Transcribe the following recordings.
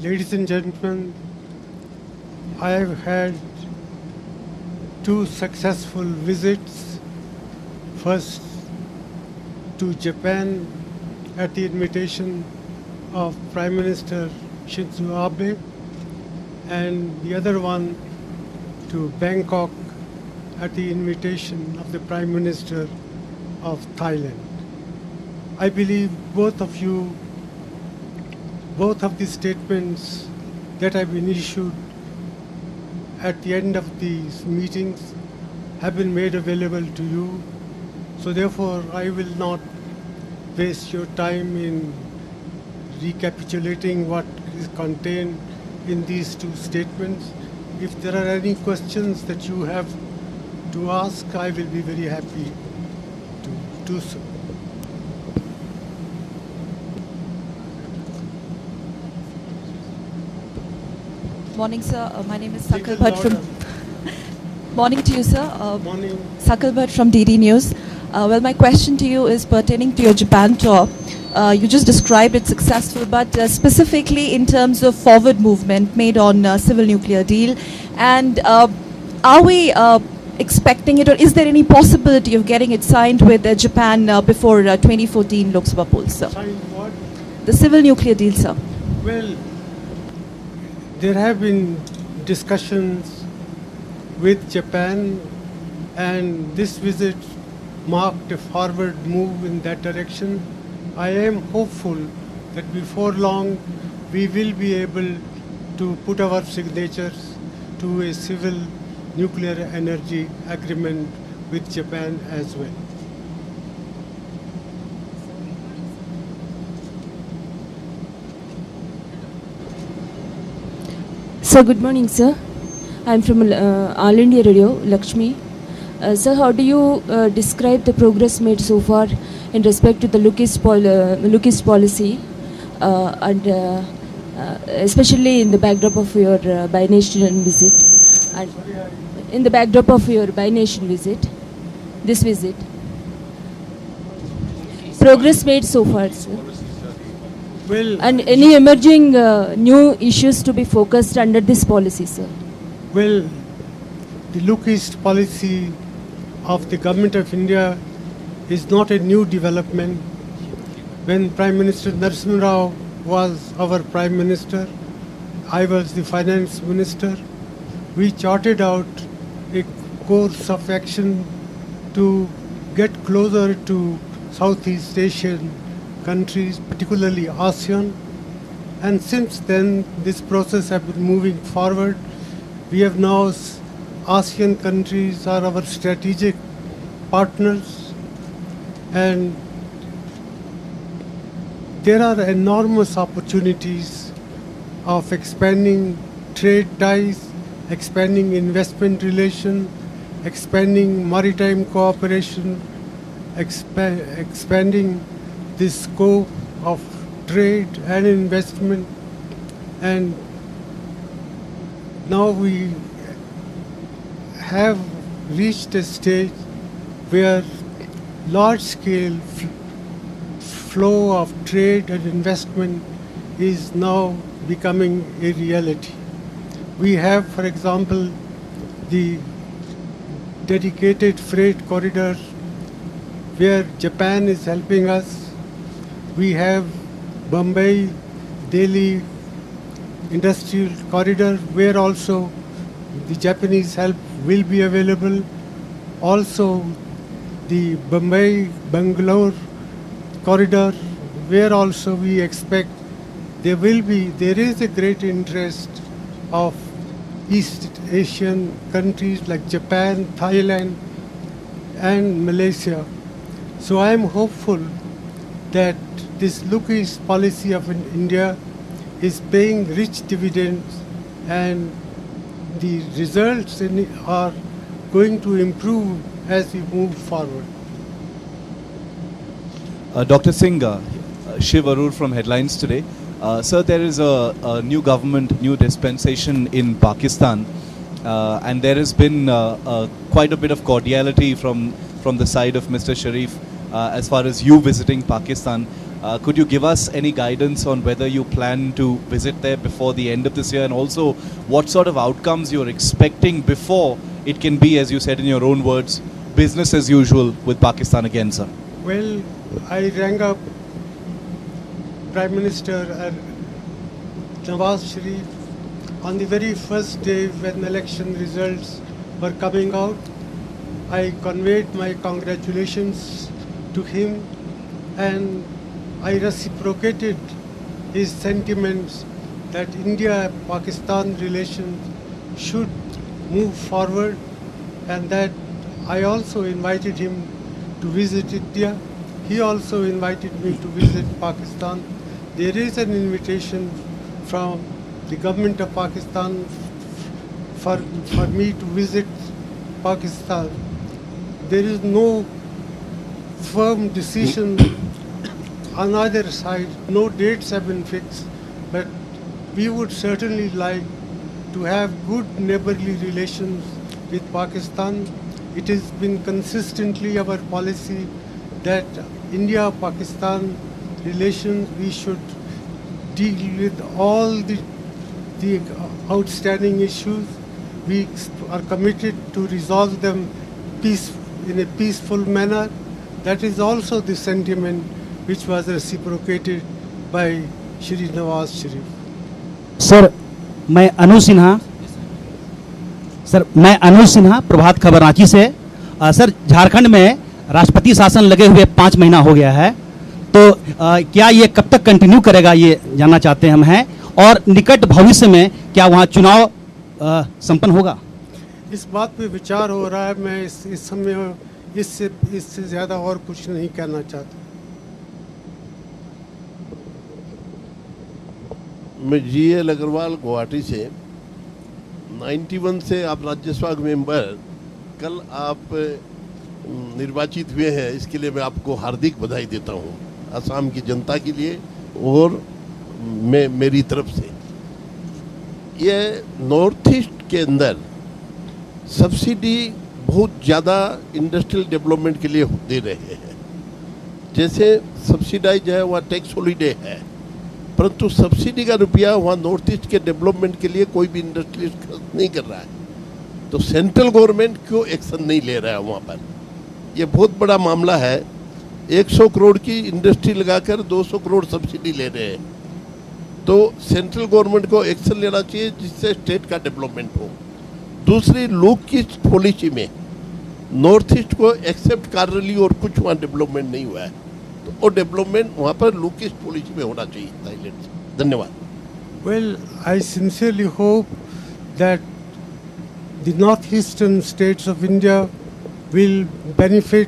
Ladies and gentlemen, I have had two successful visits. First to Japan at the invitation of Prime Minister Shinzo Abe, and the other one to Bangkok at the invitation of the Prime Minister of Thailand. I believe both of the statements that have been issued at the end of these meetings have been made available to you. So therefore, I will not waste your time in recapitulating what is contained in these two statements. If there are any questions that you have to ask, I will be very happy to do so. Morning, sir. My name is Little Sakal Bhatt from. louder. Morning to you, sir. Morning. Sakal Bhatt from DD News. Well, my question to you is pertaining to your Japan tour. You just described it successful, but specifically in terms of forward movement made on civil nuclear deal, and are we expecting it, or is there any possibility of getting it signed with Japan before 2014 Lok Sabha polls, sir? Sign what? The civil nuclear deal, sir. Well, there have been discussions with Japan, and this visit marked a forward move in that direction. I am hopeful that before long we will be able to put our signatures to a civil nuclear energy agreement with Japan as well. Sir, good morning, sir. I'm from All India Radio, Lakshmi. Sir, how do you describe the progress made so far in respect to the Look East policy, and especially in the backdrop of your bi-nation visit? And in the backdrop of your bi-nation visit, this visit, progress made so far, sir. Well, And any emerging new issues to be focused under this policy, sir? Well, the Look East policy of the Government of India is not a new development. When Prime Minister Narasimha Rao was our Prime Minister, I was the Finance Minister, we charted out a course of action to get closer to Southeast Asian countries, particularly ASEAN. And since then, this process has been moving forward. We have now ASEAN countries are our strategic partners, and there are enormous opportunities of expanding trade ties, expanding investment relation, expanding maritime cooperation, expanding the scope of trade and investment. And now we have reached a stage where large-scale flow of trade and investment is now becoming a reality. We have, for example, the dedicated freight corridor where Japan is helping us. We have Bombay, Delhi industrial corridor where also the Japanese help will be available. Also the Bombay-Bangalore corridor where also we expect there is a great interest of East Asian countries like Japan, Thailand and Malaysia. So I am hopeful that this Look East policy of India is paying rich dividends, and the results are going to improve as we move forward. Dr. Singh, Shiv Arur from Headlines Today. Sir, there is a new government, new dispensation in Pakistan, and there has been quite a bit of cordiality from the side of Mr. Sharif as far as you visiting Pakistan. Could you give us any guidance on whether you plan to visit there before the end of this year, and also what sort of outcomes you're expecting before it can be, as you said in your own words, business as usual with Pakistan again, sir? Well, I rang up Prime Minister Nawaz Sharif on the very first day when election results were coming out. I conveyed my congratulations to him, and I reciprocated his sentiments that India-Pakistan relations should move forward, and that I also invited him to visit India. He also invited me to visit Pakistan. There is an invitation from the government of Pakistan for me to visit Pakistan. There is no firm decision on either side. No dates have been fixed, but we would certainly like to have good neighborly relations with Pakistan. It has been consistently our policy that India-Pakistan relations, we should deal with all the outstanding issues. We are committed to resolve them in a peaceful manner. That is also the sentiment which was reciprocated by Shri Nawaz Sharif. Sir मैं अनुज सिन्हा प्रभात खबर रांची से। Sir Jharkhand में राष्ट्रपति शासन लगे हुए 5 महीना हो गया है, तो क्या ये कब तक कंटिन्यू करेगा, ये जानना चाहते हम हैं, और निकट भविष्य में क्या वहाँ चुनाव संपन्न होगा? इस बात पे विचार हो रहा है। मैं इस समय इससे ज़्यादा और कुछ नहीं कहना चाहता। मैं GL अग्रवाल गुवाहाटी से। 91 से आप राज्यसभा मेंबर, कल आप निर्वाचित हुए हैं, इसके लिए मैं आपको हार्दिक बधाई देता हूं, असम की जनता के लिए और मेरी तरफ से। ये नॉर्थ ईस्ट के अंदर सब्सिडी बहुत ज़्यादा इंडस्ट्रियल डेवलपमेंट के लिए दे रहे हैं। जैसे सब्सिडाइज है वहाँ टैक्स हॉलीडे है, परंतु सब्सिडी का रुपया वहाँ नॉर्थ ईस्ट के डेवलपमेंट के लिए कोई भी इंडस्ट्रियलिस्ट खर्च नहीं कर रहा है। तो सेंट्रल गवर्नमेंट क्यों एक्शन नहीं ले रहा है वहाँ पर? ये बहुत बड़ा मामला है। 100 करोड़ की इंडस्ट्री लगाकर 200 करोड़ सब्सिडी ले रहे हैं। तो सेंट्रल गवर्नमेंट को एक्शन लेना चाहिए जिससे स्टेट का डेवलपमेंट हो। दूसरी, लुक ईस्ट पॉलिसी में नॉर्थ ईस्ट को एक्सेप्ट कर रही और कुछ वहाँ डेवलपमेंट नहीं हुआ है, तो वो डेवलपमेंट वहाँ पर लुक ईस्ट पॉलिसी में होना चाहिए थाईलैंड से। धन्यवाद। Well, I sincerely hope that the northeastern states of India will benefit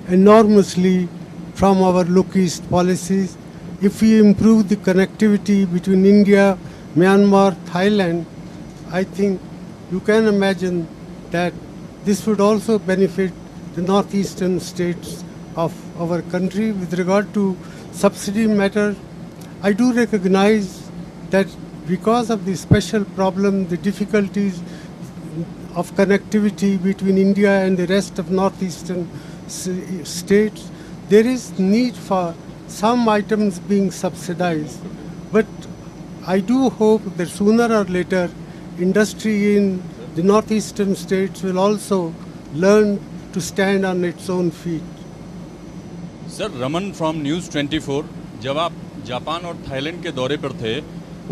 enormously from our look east policies. If we improve the connectivity between India, Myanmar, Thailand, I think you can imagine that this would also benefit the northeastern states of our country. With regard to subsidy matter, I do recognize that because of the special problem, the difficulties of connectivity between India and the rest of northeastern states, there is need for some items being subsidized. But I do hope that sooner or later industry in the northeastern states will also learn to stand on its own feet. Sir, Raman from news 24। जब आप Japan और Thailand के दौरे पर थे,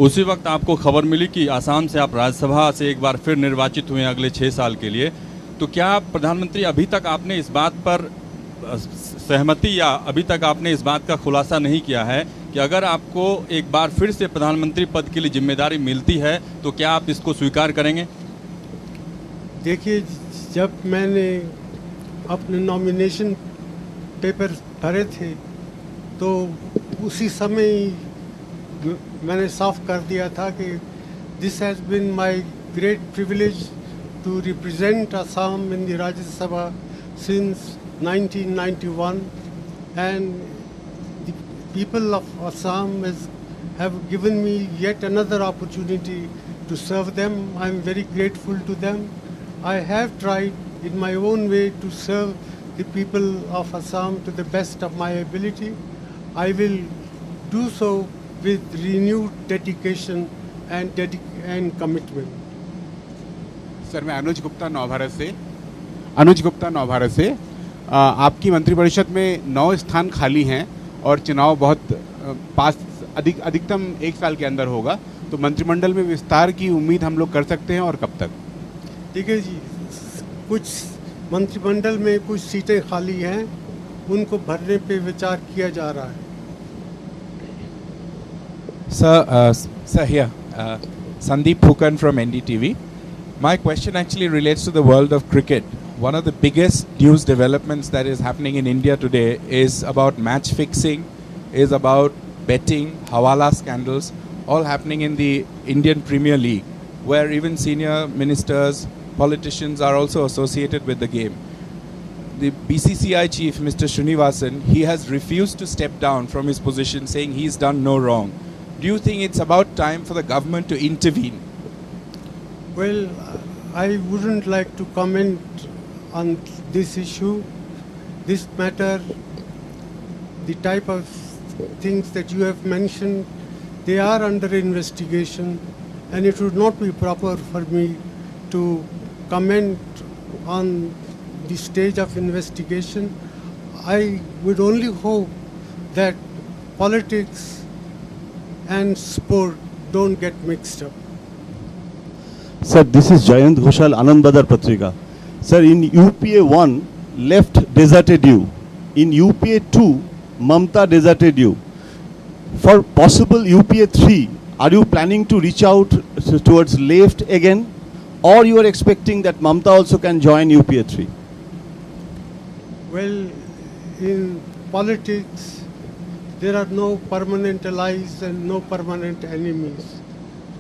उसी वक्त आपको खबर मिली कि आसाम से आप राज्यसभा से एक बार फिर निर्वाचित हुए अगले 6 साल के लिए। तो क्या प्रधानमंत्री अभी तक आपने इस बात पर सहमति या अभी तक आपने इस बात का खुलासा नहीं किया है कि अगर आपको एक बार फिर से प्रधानमंत्री पद के लिए जिम्मेदारी मिलती है तो क्या आप इसको स्वीकार करेंगे? देखिए, जब मैंने अपने नॉमिनेशन पेपर भरे थे तो उसी समय मैंने साफ कर दिया था कि this has been my great privilege to represent Assam in the Rajya Sabha since 1991, and the people of Assam have given me yet another opportunity to serve them. I am very grateful to them. I have tried in my own way to serve the people of Assam to the best of my ability. I will do so with renewed dedication and commitment. Sir मैं अनुज गुप्ता नवभारत से आपकी मंत्रिपरिषद में 9 स्थान खाली हैं और चुनाव बहुत पास अधिकतम 1 साल के अंदर होगा, तो मंत्रिमंडल में विस्तार की उम्मीद हम लोग कर सकते हैं और कब तक? देखिए जी, कुछ मंत्रिमंडल में कुछ सीटें खाली हैं, उनको भरने पे विचार किया जा रहा है. Sir, here, Sandeep Phukan from NDTV. My question actually relates to the world of cricket. One of the biggest news developments that is happening in India today is about match fixing, is about betting, hawala scandals, all happening in the Indian Premier League, where even senior ministers, politicians are also associated with the game. The BCCI chief, Mr. Srinivasan, he has refused to step down from his position, saying he's done no wrong. Do you think it's about time for the government to intervene? Well, I wouldn't like to comment on this issue. This matter, the type of things that you have mentioned, they are under investigation, and it would not be proper for me to comment on the stage of investigation. I would only hope that politics and sport don't get mixed up. Sir, this is Jayant Ghoshal, Anand Badar Patrika. Sir, in UPA 1, left deserted you. In UPA 2, Mamta deserted you. For possible UPA 3, are you planning to reach out towards left again? Or you are expecting that Mamta also can join UPA 3? Well, in politics, there are no permanent allies and no permanent enemies.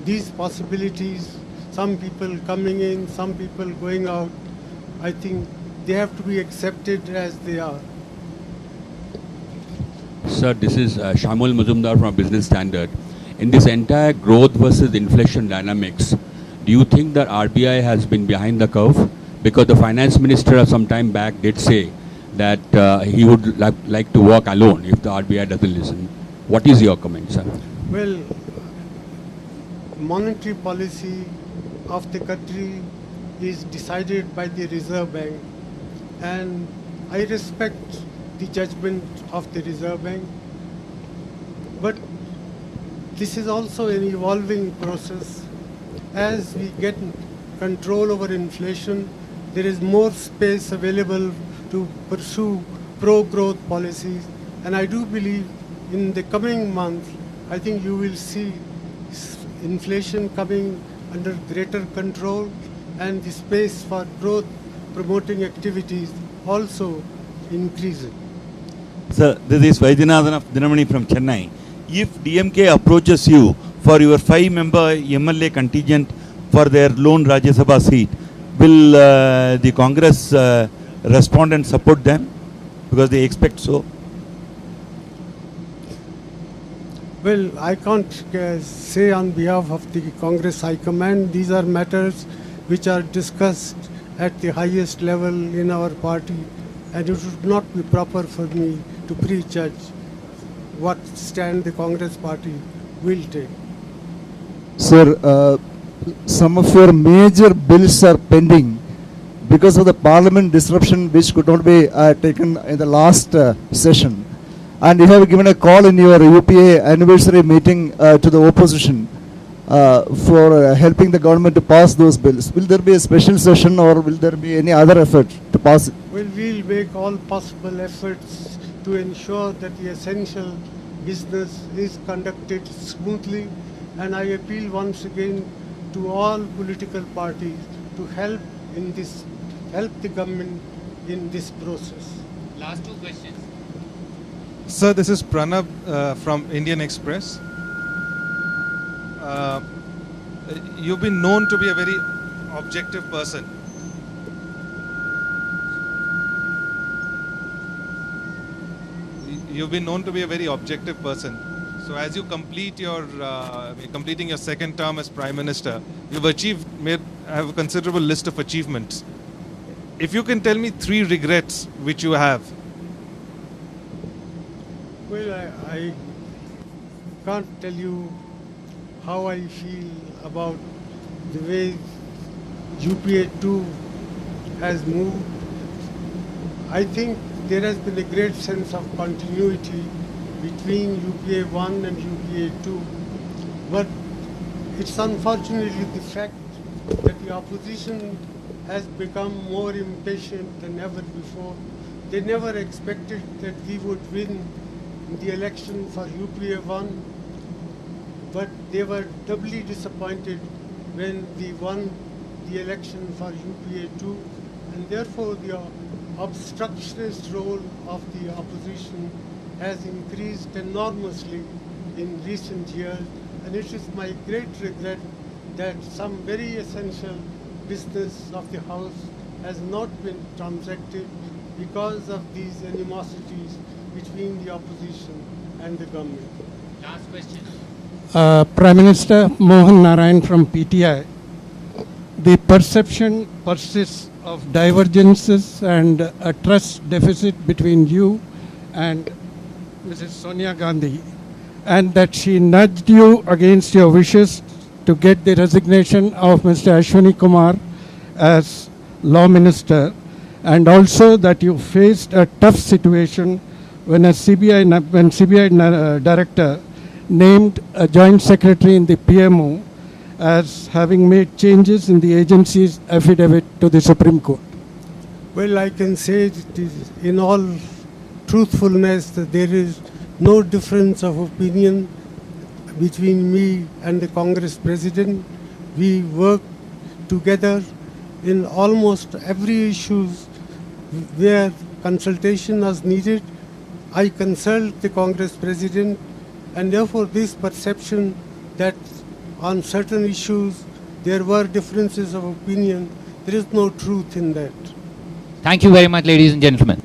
These possibilities, some people coming in, some people going out, I think they have to be accepted as they are. Sir, this is Shamul Mazumdar from Business Standard. In this entire growth versus inflation dynamics, do you think that RBI has been behind the curve? Because the finance minister some time back did say that he would like to work alone if the RBI doesn't listen. What is your comment, sir? Well, monetary policy of the country is decided by the Reserve Bank, and I respect the judgment of the Reserve Bank. But this is also an evolving process. As we get control over inflation, there is more space available to pursue pro-growth policies, and I do believe in the coming month, I think you will see inflation coming under greater control and the space for growth promoting activities also increasing. Sir, this is Vaidyanathan of Dinamani from Chennai. If DMK approaches you for your 5-member MLA contingent for their lone Rajya Sabha seat, will the Congress respond and support them because they expect so? Well, I can't say on behalf of the Congress High Command. These are matters which are discussed at the highest level in our party, and it would not be proper for me to prejudge what stand the Congress party will take. Sir, some of your major bills are pending because of the parliament disruption which could not be taken in the last session. And you have given a call in your UPA anniversary meeting to the opposition for helping the government to pass those bills. Will there be a special session or will there be any other effort to pass it? Well, we'll make all possible efforts to ensure that the essential business is conducted smoothly, and I appeal once again to all political parties to help the government in this process. Last 2 questions. Sir, this is Pranab from Indian Express. You've been known to be a very objective person. You've been known to be a very objective person. So as you complete your completing your 2nd term as Prime Minister, you've have a considerable list of achievements. If you can tell me 3 regrets which you have. Well, I can't tell you how I feel about the way UPA 2 has moved. I think there has been a great sense of continuity between UPA 1 and UPA 2, but it's unfortunately the fact that the opposition has become more impatient than ever before. They never expected that we would win the election for UPA 1, but they were doubly disappointed when we won the election for UPA 2, and therefore the obstructionist role of the opposition has increased enormously in recent years, and it is my great regret that some very essential business of the House has not been transacted because of these animosities between the opposition and the government. Last question. Prime Minister Mohan Narayan from PTI. The perception persists of divergences and a trust deficit between you and Mrs. Sonia Gandhi, and that she nudged you against your wishes to get the resignation of Mr. Ashwani Kumar as Law Minister, and also that you faced a tough situation when CBI Director named a Joint Secretary in the PMO as having made changes in the agency's affidavit to the Supreme Court. Well, I can say it is in all truthfulness that there is no difference of opinion between me and the Congress President. We work together in almost every issue where consultation was needed. I consult the Congress President, and therefore this perception that on certain issues there were differences of opinion, there is no truth in that. Thank you very much, ladies and gentlemen.